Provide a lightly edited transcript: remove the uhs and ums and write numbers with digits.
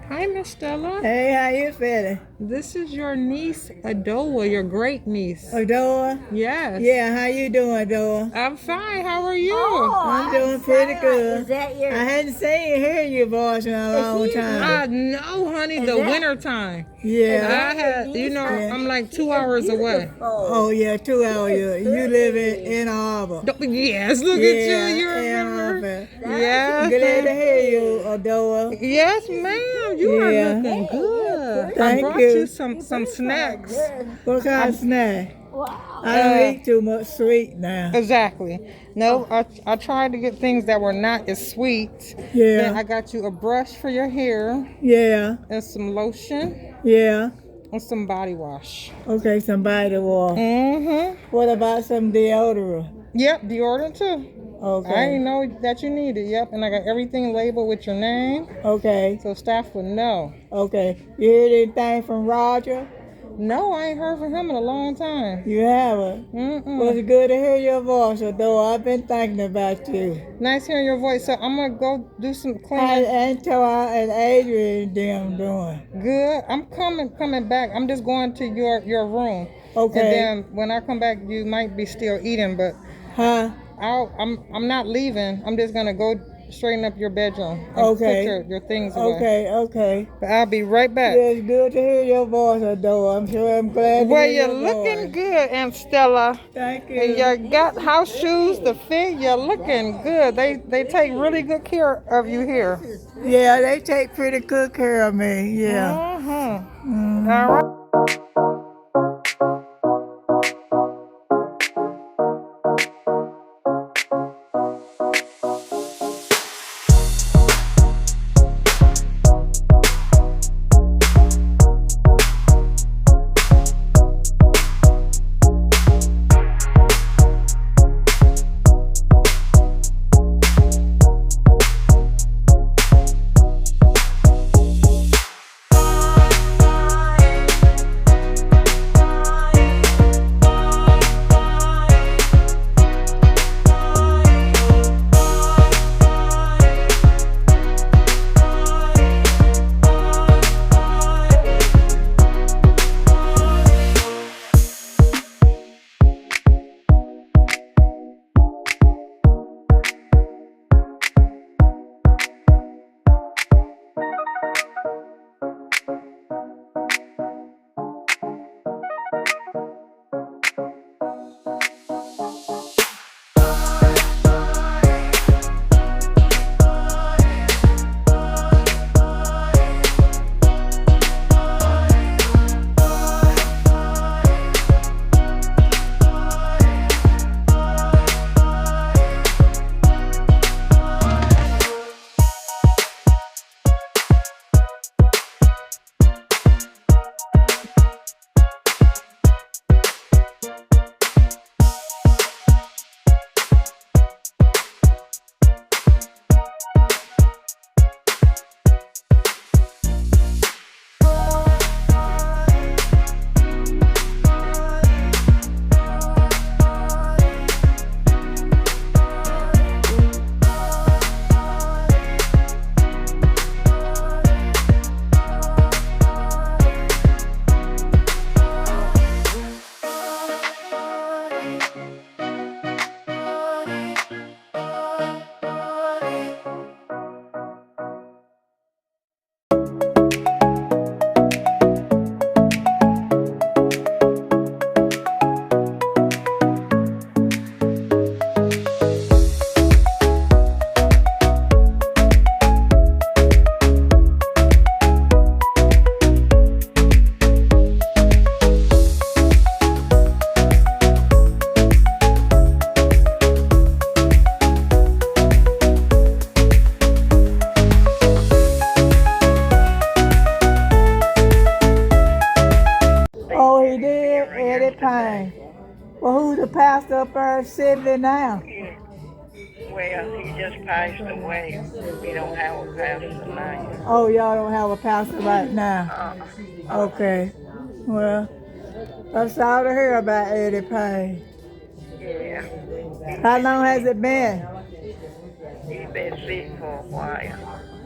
Hi, Miss Stella. Hey, how you feeling? This is your niece, Adoa, your great niece. Adora? Yes. Yeah, how you doing, Adora? I'm fine. How are you? I'm doing pretty good. Is that your? I hadn't seen you, heard your voice in a long time. No, honey, Is the that- winter time. Yeah. I had, Yeah. I'm like 2 hours away. Oh, yeah, 2 hours. You live in Ann Arbor. Yes, look Yeah, at you. You Ann remember? Arbor. Yes. Glad to hear you, Adora. Yes, ma'am. You are Yeah. looking good. I Thank brought you. you some snacks. What kind of snack? Wow. I don't eat too much sweet now. Exactly. No, I tried to get things that were not as sweet. Then Yeah, I got you a brush for your hair yeah, and some lotion yeah. and some body wash. Okay, somebody will. Mm-hmm. What about some deodorant? Yep, deodorant too. I Okay, didn't know that you needed. Yep, and I got everything labeled with your name, okay, so staff would know. okay. You heard anything from Roger? No, I ain't heard from him in a long time. You haven't? Well, Mm-mm. it's good to hear your voice, although I've been thinking about you. Nice hearing your voice. So I'm gonna go do some How cleaning. Antoine and Adrian them doing? Good. I'm coming back. I'm just going to your room. Okay. And then when I come back, you might be still eating, but Huh? I'm not leaving. I'm just gonna go straighten up your bedroom and Okay. put your things away. Okay, okay. But I'll be right back. Yeah, it's good to hear your voice, although I'm sure I'm glad to Well, hear you're your looking voice. good, Aunt Stella. Thank you. And you got house shoes to fit. You're looking good. They take really good care of you here. Yeah, they take pretty good care of me. Yeah. Mm-hmm. All right. Oh, he did? Eddie Payne. Well, who's the pastor up there in Sidney now? Well, he just passed away. We don't have a pastor now. Oh, y'all don't have a pastor right now. Okay. Well, I'm sorry to hear about Eddie Payne. Yeah. How long has it been? He been sick for a while.